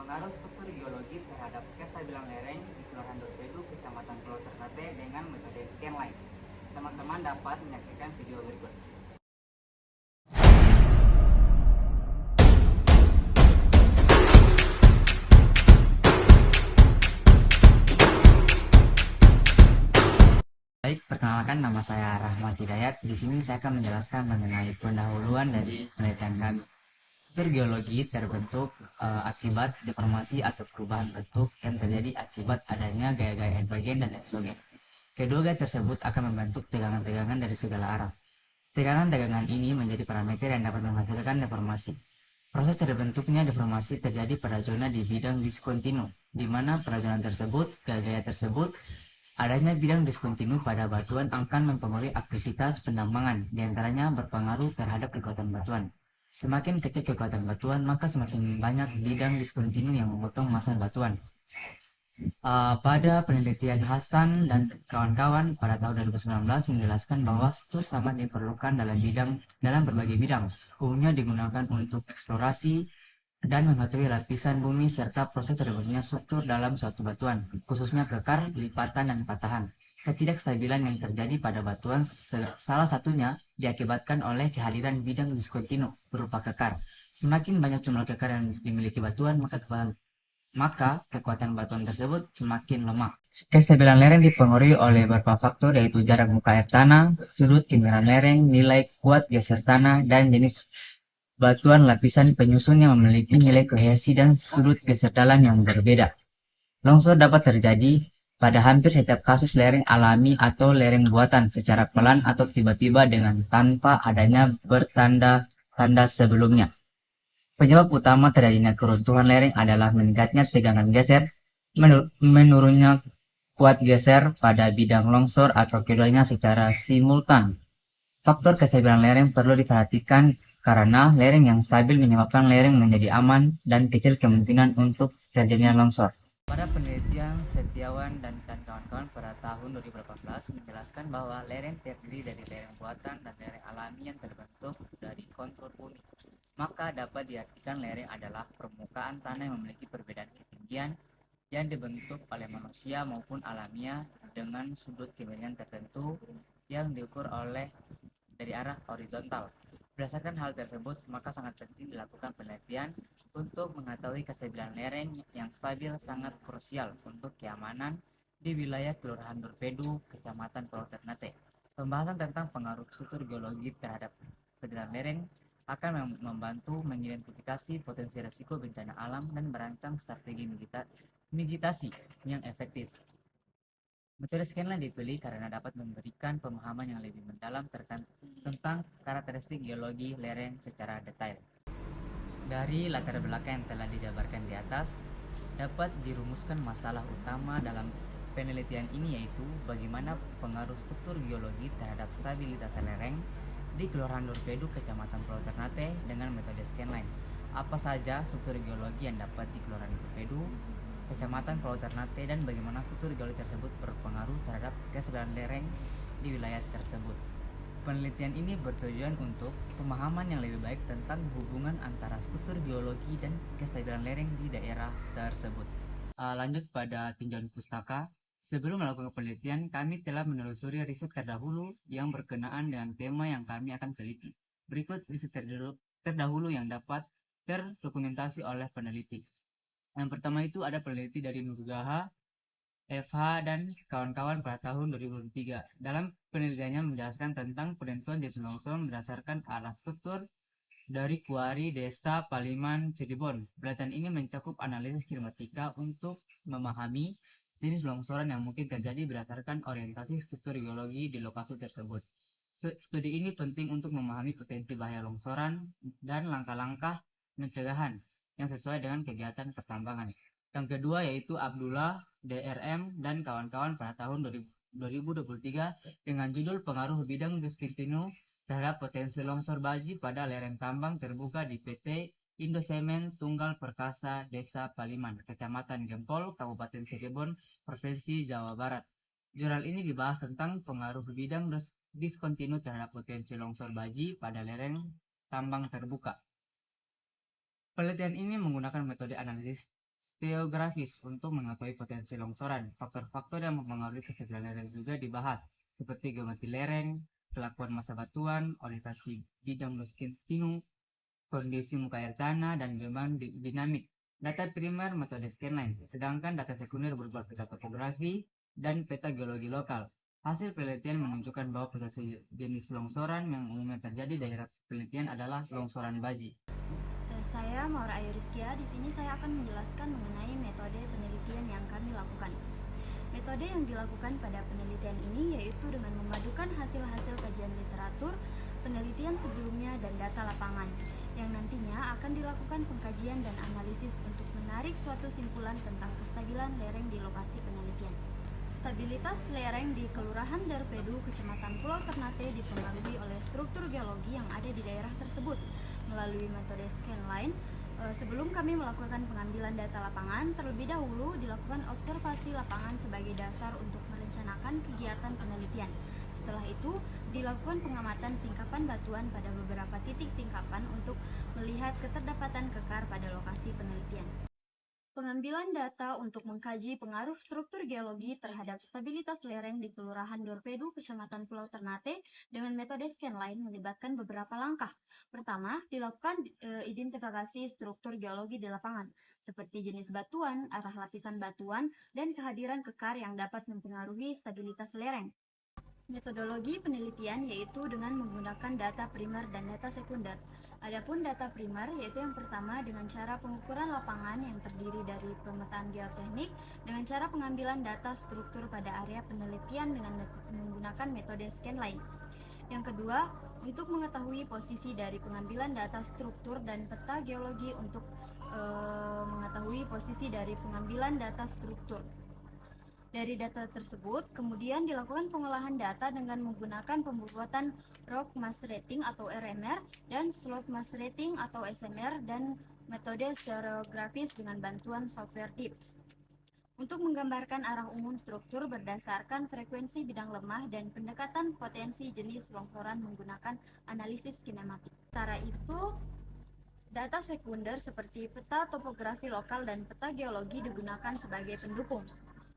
Pengaruh struktur geologi terhadap kestabilan lereng di Kelurahan Dorpedu, Kecamatan Pulau Ternate dengan metode scanline. Teman-teman dapat menyaksikan video berikut. Baik, perkenalkan nama saya Rahmat Hidayat. Di sini saya akan menjelaskan mengenai pendahuluan dari penelitian kami. Struktur geologi terbentuk akibat deformasi atau perubahan bentuk yang terjadi akibat adanya gaya-gaya endogen dan eksogen. Kedua gaya tersebut akan membentuk tegangan-tegangan dari segala arah. Tegangan-tegangan ini menjadi parameter yang dapat menghasilkan deformasi. Proses terbentuknya deformasi terjadi pada zona di bidang diskontinu, di mana pada zona tersebut, gaya-gaya tersebut, adanya bidang diskontinu pada batuan akan mempengaruhi aktivitas pendambangan, diantaranya berpengaruh terhadap kekuatan batuan. Semakin kecil kekuatan batuan, maka semakin banyak bidang diskontinu yang memotong massa batuan. Pada penelitian Hasan dan kawan-kawan pada tahun 2019 menjelaskan bahwa struktur sangat diperlukan dalam berbagai bidang, umumnya digunakan untuk eksplorasi dan mengetahui lapisan bumi serta proses terbentuknya struktur dalam suatu batuan, khususnya kekar, lipatan, dan patahan. Ketidakstabilan yang terjadi pada batuan salah satunya diakibatkan oleh kehadiran bidang diskontinu berupa kekar. Semakin banyak jumlah kekar yang dimiliki batuan, maka kekuatan batuan tersebut semakin lemah. Kestabilan lereng dipengaruhi oleh beberapa faktor, yaitu jarak muka air tanah, sudut kemiringan lereng, nilai kuat geser tanah, dan jenis batuan lapisan penyusun yang memiliki nilai kohesi dan sudut geser dalam yang berbeda. Longsor dapat terjadi pada hampir setiap kasus lereng alami atau lereng buatan secara pelan atau tiba-tiba dengan tanpa adanya bertanda-tanda sebelumnya. Penyebab utama terjadinya keruntuhan lereng adalah meningkatnya tegangan geser, menurunnya kuat geser pada bidang longsor atau keduanya secara simultan. Faktor kestabilan lereng perlu diperhatikan karena lereng yang stabil menyebabkan lereng menjadi aman dan kecil kemungkinan untuk terjadinya longsor. Pada penelitian Setiawan dan kawan-kawan pada tahun 2018 menjelaskan bahwa lereng terdiri dari lereng buatan dan lereng alami yang terbentuk dari kontur bumi. Maka dapat diartikan lereng adalah permukaan tanah yang memiliki perbedaan ketinggian yang dibentuk oleh manusia maupun alamiah dengan sudut kemiringan tertentu yang diukur oleh dari arah horizontal. Berdasarkan hal tersebut, maka sangat penting dilakukan penelitian untuk mengetahui kestabilan lereng yang stabil sangat krusial untuk keamanan di wilayah Kelurahan Dorpedu, Kecamatan Pulau Ternate. Pembahasan tentang pengaruh struktur geologi terhadap kestabilan lereng akan membantu mengidentifikasi potensi risiko bencana alam dan merancang strategi mitigasi yang efektif. Metode scanline dipilih karena dapat memberikan pemahaman yang lebih mendalam tentang karakteristik geologi lereng secara detail. Dari latar belakang yang telah dijabarkan di atas, dapat dirumuskan masalah utama dalam penelitian ini, yaitu bagaimana pengaruh struktur geologi terhadap stabilitas lereng di Kelurahan Dorpedu, Kecamatan Pulau Ternate dengan metode scanline. Apa saja struktur geologi yang dapat di Kelurahan Dorpedu, Kecamatan Pulau Ternate, dan bagaimana struktur geologi tersebut berpengaruh terhadap kestabilan lereng di wilayah tersebut. Penelitian ini bertujuan untuk pemahaman yang lebih baik tentang hubungan antara struktur geologi dan kestabilan lereng di daerah tersebut. Lanjut pada tinjauan pustaka. Sebelum melakukan penelitian, kami telah menelusuri riset terdahulu yang berkenaan dengan tema yang kami akan teliti. Berikut riset terdahulu yang dapat terdokumentasi oleh peneliti. Yang pertama itu ada peneliti dari Nurgaha, FH, dan kawan-kawan pada tahun 2003. Dalam penelitiannya menjelaskan tentang penentuan jenis longsor berdasarkan arah struktur dari kuari Desa Paliman, Cirebon. Penelitian ini mencakup analisis kinematika untuk memahami jenis longsoran yang mungkin terjadi berdasarkan orientasi struktur geologi di lokasi tersebut. Studi ini penting untuk memahami potensi bahaya longsoran dan langkah-langkah pencegahan yang sesuai dengan kegiatan pertambangan. Yang kedua yaitu Abdullah, DRM, dan kawan-kawan pada tahun 2023 dengan judul Pengaruh Bidang Diskontinu terhadap Potensi Longsor Baji pada Lereng Tambang Terbuka di PT Indosemen Tunggal Perkasa Desa Paliman, Kecamatan Gempol, Kabupaten Cirebon, Provinsi Jawa Barat. Jurnal ini dibahas tentang pengaruh bidang diskontinu terhadap potensi longsor baji pada lereng tambang terbuka. Penelitian ini menggunakan metode analisis Stereografis untuk mengetahui potensi longsoran. Faktor-faktor yang mempengaruhi kesediaan lereng juga dibahas, seperti geometri lereng, kelakuan massa batuan, orientasi bidang continu, kondisi muka air tanah, dan gelombang dinamik. Data primer metode scanline, sedangkan data sekunder berupa peta topografi dan peta geologi lokal. Hasil penelitian menunjukkan bahwa prosesi jenis longsoran yang umumnya terjadi di daerah penelitian adalah longsoran baji. Saya Maura Ayu Rizkia. Di sini saya akan menjelaskan mengenai metode penelitian yang kami lakukan. Metode yang dilakukan pada penelitian ini yaitu dengan memadukan hasil-hasil kajian literatur, penelitian sebelumnya, dan data lapangan, yang nantinya akan dilakukan pengkajian dan analisis untuk menarik suatu simpulan tentang kestabilan lereng di lokasi penelitian. Stabilitas lereng di Kelurahan Darpedu, Kecamatan Pulau Ternate dipengaruhi oleh struktur geologi yang ada di daerah tersebut. Melalui metode scanline, sebelum kami melakukan pengambilan data lapangan, terlebih dahulu dilakukan observasi lapangan sebagai dasar untuk merencanakan kegiatan penelitian. Setelah itu, dilakukan pengamatan singkapan batuan pada beberapa titik singkapan untuk melihat keterdapatan kekar pada lokasi penelitian. Pengambilan data untuk mengkaji pengaruh struktur geologi terhadap stabilitas lereng di Kelurahan Dorpedu, Kecamatan Pulau Ternate dengan metode scanline melibatkan beberapa langkah. Pertama, dilakukan identifikasi struktur geologi di lapangan, seperti jenis batuan, arah lapisan batuan, dan kehadiran kekar yang dapat mempengaruhi stabilitas lereng. Metodologi penelitian yaitu dengan menggunakan data primer dan data sekunder. Adapun data primer yaitu yang pertama dengan cara pengukuran lapangan yang terdiri dari pemetaan geoteknik dengan cara pengambilan data struktur pada area penelitian dengan menggunakan metode scanline. Yang kedua, untuk mengetahui posisi dari pengambilan data struktur dan peta geologi untuk mengetahui posisi dari pengambilan data struktur. Dari data tersebut, kemudian dilakukan pengolahan data dengan menggunakan pembuatan rock mass rating atau RMR dan slope mass rating atau SMR dan metode stereografis dengan bantuan software DIPS. Untuk menggambarkan arah umum struktur berdasarkan frekuensi bidang lemah dan pendekatan potensi jenis longsoran menggunakan analisis kinematik. Sementara itu, data sekunder seperti peta topografi lokal dan peta geologi digunakan sebagai pendukung.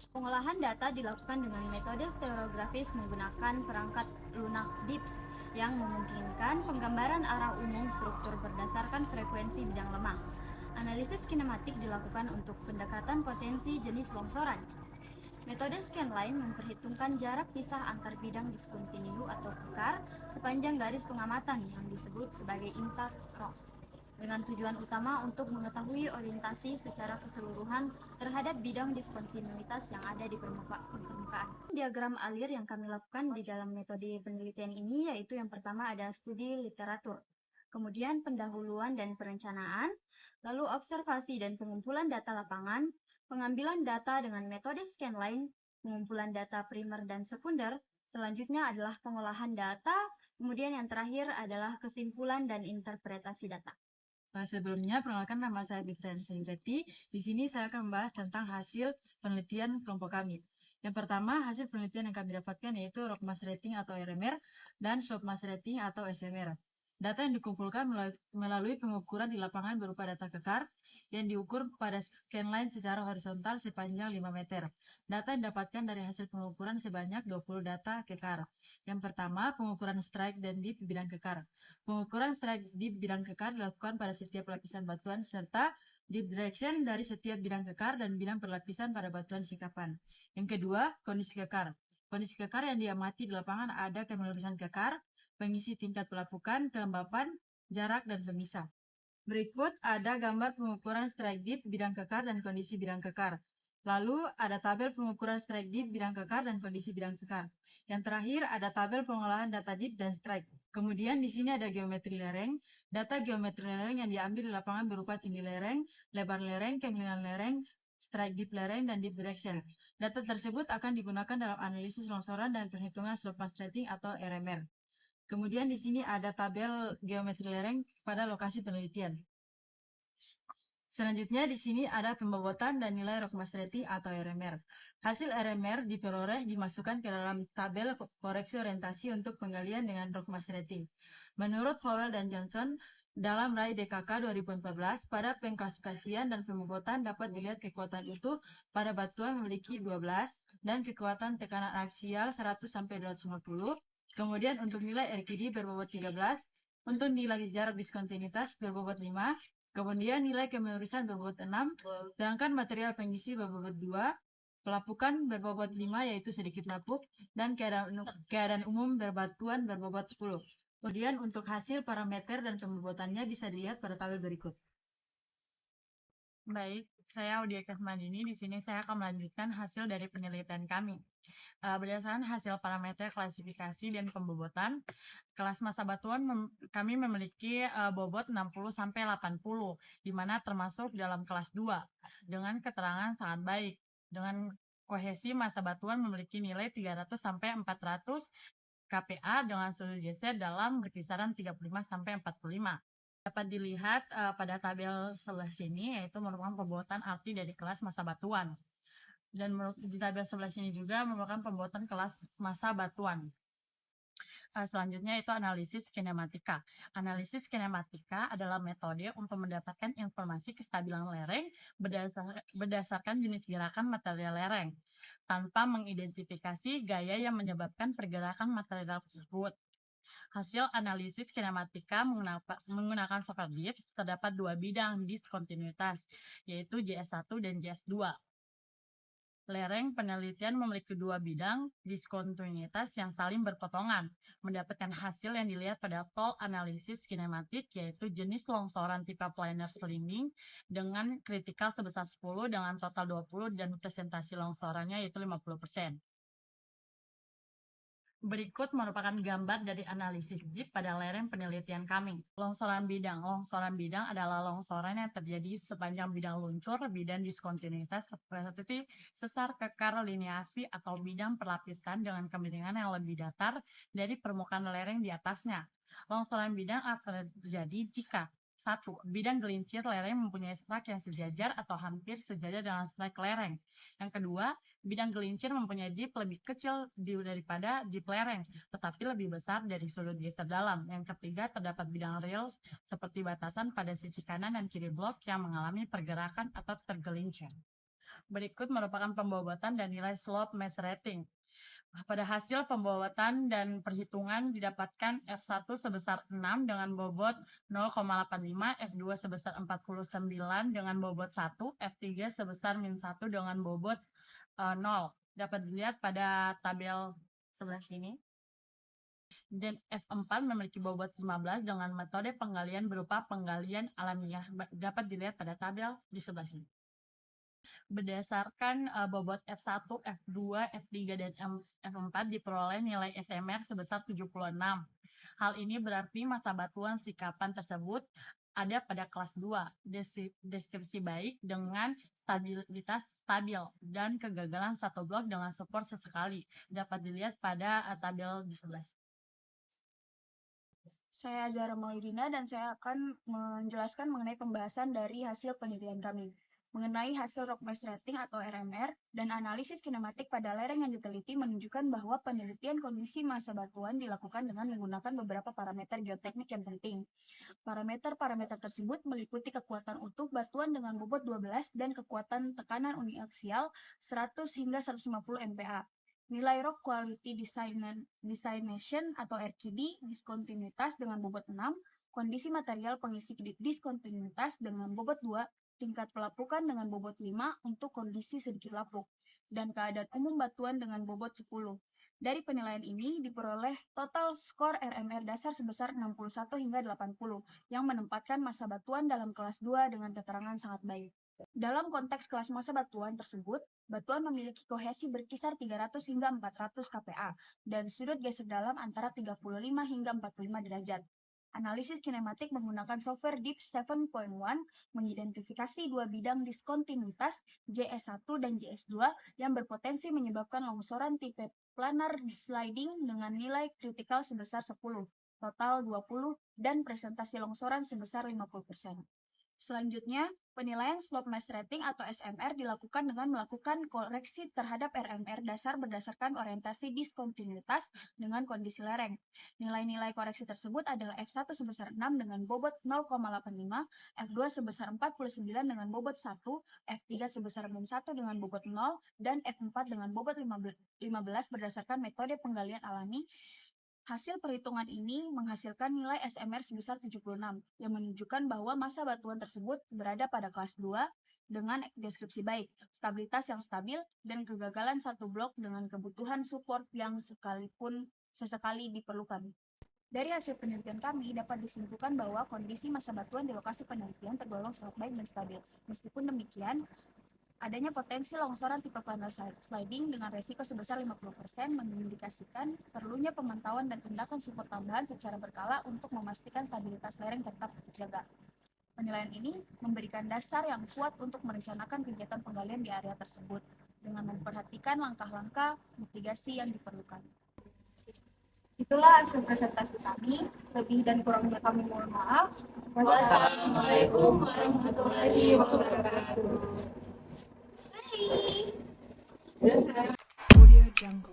Pengolahan data dilakukan dengan metode stereografis menggunakan perangkat lunak DIPS yang memungkinkan penggambaran arah umum struktur berdasarkan frekuensi bidang lemah. Analisis kinematik dilakukan untuk pendekatan potensi jenis longsoran. Metode scanline memperhitungkan jarak pisah antar bidang diskontinu atau kekar sepanjang garis pengamatan yang disebut sebagai impact rock, dengan tujuan utama untuk mengetahui orientasi secara keseluruhan terhadap bidang diskontinuitas yang ada di permukaan. Diagram alir yang kami lakukan di dalam metode penelitian ini yaitu yang pertama ada studi literatur, kemudian pendahuluan dan perencanaan, lalu observasi dan pengumpulan data lapangan, pengambilan data dengan metode scanline, pengumpulan data primer dan sekunder, selanjutnya adalah pengolahan data, kemudian yang terakhir adalah kesimpulan dan interpretasi data. Sebelumnya, perkenalkan nama saya Bifren Sayyidati. Di sini saya akan membahas tentang hasil penelitian kelompok kami. Yang pertama, hasil penelitian yang kami dapatkan yaitu rock mass rating atau RMR dan slope mass rating atau SMR. Data yang dikumpulkan melalui pengukuran di lapangan berupa data kekar yang diukur pada scanline secara horizontal sepanjang 5 meter. Data yang didapatkan dari hasil pengukuran sebanyak 20 data kekar. Yang pertama, pengukuran strike dan dip bidang kekar. Pengukuran strike dip bidang kekar dilakukan pada setiap lapisan batuan serta dip direction dari setiap bidang kekar dan bidang perlapisan pada batuan singkapan. Yang kedua, kondisi kekar. Kondisi kekar yang diamati di lapangan ada kemelurusan kekar, pengisi tingkat pelapukan, kelembapan, jarak, dan pemisah. Berikut ada gambar pengukuran strike dip bidang kekar dan kondisi bidang kekar. Lalu ada tabel pengukuran strike dip bidang kekar dan kondisi bidang kekar. Yang terakhir ada tabel pengolahan data dip dan strike. Kemudian di sini ada geometri lereng. Data geometri lereng yang diambil di lapangan berupa tinggi lereng, lebar lereng, kemiringan lereng, strike dip lereng, dan dip direction. Data tersebut akan digunakan dalam analisis longsoran dan perhitungan slope mass rating atau RMR. Kemudian di sini ada tabel geometri lereng pada lokasi penelitian. Selanjutnya di sini ada pembobotan dan nilai rock mass rating atau RMR. Hasil RMR diperoleh dimasukkan ke dalam tabel koreksi orientasi untuk penggalian dengan rock mass rating. Menurut Fowell dan Johnson, Dalam raih DKK 2014, pada pengklasifikasian dan pembobotan dapat dilihat kekuatan utuh pada batuan memiliki 12 dan kekuatan tekanan aksial 100-250. Kemudian untuk nilai RKD berbobot 13, untuk nilai jarak diskontinuitas berbobot 5, kemudian nilai kemelurusan berbobot 6, sedangkan material pengisi berbobot 2, pelapukan berbobot 5 yaitu sedikit lapuk, dan keadaan umum berbatuan berbobot 10. Kemudian untuk hasil parameter dan pembobotannya bisa dilihat pada tabel berikut. Baik, saya Audia Kasmandini. Di sini saya akan melanjutkan hasil dari penelitian kami. Berdasarkan hasil parameter klasifikasi dan pembobotan, kelas massa batuan kami memiliki bobot 60-80, di mana termasuk dalam kelas 2, dengan keterangan sangat baik. Dengan kohesi massa batuan memiliki nilai 300-400 KPA dengan sudut geser dalam berkisaran 35-45. Dapat dilihat pada tabel sebelah sini, yaitu merupakan pembobotan arti dari kelas massa batuan. Dan di tabel sebelah sini juga merupakan pembobotan kelas massa batuan. Selanjutnya itu analisis kinematika. Analisis kinematika adalah metode untuk mendapatkan informasi kestabilan lereng berdasarkan jenis gerakan material lereng, tanpa mengidentifikasi gaya yang menyebabkan pergerakan material tersebut. Hasil analisis kinematika menggunakan software DIPS terdapat 2 bidang diskontinuitas, yaitu JS1 dan JS2. Lereng penelitian memiliki 2 bidang diskontinuitas yang saling berpotongan. Mendapatkan hasil yang dilihat pada tol analisis kinematik, yaitu jenis longsoran tipe planar sliding dengan kritikal sebesar 10 dengan total 20 dan presentasi longsorannya yaitu 50%. Berikut merupakan gambar dari analisis JIP pada lereng penelitian kami. Longsoran bidang. Longsoran bidang adalah longsoran yang terjadi sepanjang bidang luncur, bidang diskontinuitas seperti sesar kekar lineasi atau bidang perlapisan dengan kemiringan yang lebih datar dari permukaan lereng di atasnya. Longsoran bidang akan terjadi jika 1. Bidang gelincir lereng mempunyai strak yang sejajar atau hampir sejajar dengan strak lereng. Yang kedua, bidang gelincir mempunyai dip lebih kecil daripada dip lereng, tetapi lebih besar dari sudut geser dalam. Yang ketiga, terdapat bidang rails seperti batasan pada sisi kanan dan kiri blok yang mengalami pergerakan atau tergelincir. Berikut merupakan pembobotan dan nilai slope mass rating. Pada hasil pembobotan dan perhitungan didapatkan F1 sebesar 6 dengan bobot 0,85, F2 sebesar 49 dengan bobot 1, F3 sebesar -1 dengan bobot 0. Dapat dilihat pada tabel sebelah sini. Dan F4 memiliki bobot 15 dengan metode penggalian berupa penggalian alamiah. Dapat dilihat pada tabel di sebelah sini. Berdasarkan bobot F1, F2, F3, dan F4 diperoleh nilai SMR sebesar 76. Hal ini berarti massa batuan sikapan tersebut ada pada kelas 2, deskripsi baik dengan stabilitas stabil, dan kegagalan satu blok dengan support sesekali. Dapat dilihat pada tabel di sebelah. Saya Zara Maulidina dan saya akan menjelaskan mengenai pembahasan dari hasil penelitian kami. Mengenai hasil rock mass rating atau RMR dan analisis kinematik pada lereng yang diteliti menunjukkan bahwa penelitian kondisi massa batuan dilakukan dengan menggunakan beberapa parameter geoteknik yang penting. Parameter-parameter tersebut meliputi kekuatan utuh batuan dengan bobot 12 dan kekuatan tekanan uniaksial 100 hingga 150 MPa. Nilai Rock Quality Designation atau RQD diskontinuitas dengan bobot 6, kondisi material pengisi diskontinuitas dengan bobot 2, tingkat pelapukan dengan bobot 5 untuk kondisi sedikit lapuk, dan keadaan umum batuan dengan bobot 10. Dari penilaian ini diperoleh total skor RMR dasar sebesar 61 hingga 80, yang menempatkan massa batuan dalam kelas 2 dengan keterangan sangat baik. Dalam konteks kelas massa batuan tersebut, batuan memiliki kohesi berkisar 300 hingga 400 kPa dan sudut geser dalam antara 35 hingga 45 derajat. Analisis kinematik menggunakan software DIPS 7.1 mengidentifikasi 2 bidang diskontinuitas JS1 dan JS2 yang berpotensi menyebabkan longsoran tipe planar sliding dengan nilai kritikal sebesar 10, total 20, dan presentasi longsoran sebesar 50%. Selanjutnya, Penilaian slope mass rating atau SMR dilakukan dengan melakukan koreksi terhadap RMR dasar berdasarkan orientasi diskontinuitas dengan kondisi lereng. Nilai-nilai koreksi tersebut adalah F1 sebesar 6 dengan bobot 0,85, F2 sebesar 49 dengan bobot 1, F3 sebesar 1 dengan bobot 0, dan F4 dengan bobot 15 berdasarkan metode penggalian alami. Hasil perhitungan ini menghasilkan nilai SMR sebesar 76, yang menunjukkan bahwa massa batuan tersebut berada pada kelas 2 dengan deskripsi baik, stabilitas yang stabil, dan kegagalan satu blok dengan kebutuhan support yang sesekali diperlukan. Dari hasil penelitian kami, dapat disimpulkan bahwa kondisi massa batuan di lokasi penelitian tergolong sangat baik dan stabil. Meskipun demikian, adanya potensi longsoran tipe panel sliding dengan resiko sebesar 50% mengindikasikan perlunya pemantauan dan tindakan support tambahan secara berkala untuk memastikan stabilitas lereng tetap terjaga. Penilaian ini memberikan dasar yang kuat untuk merencanakan kegiatan penggalian di area tersebut dengan memperhatikan langkah-langkah mitigasi yang diperlukan. Itulah hasil presentasi kami. Lebih dan kurangnya kami mohon maaf. Wassalamualaikum warahmatullahi wabarakatuh. Audio Jungle.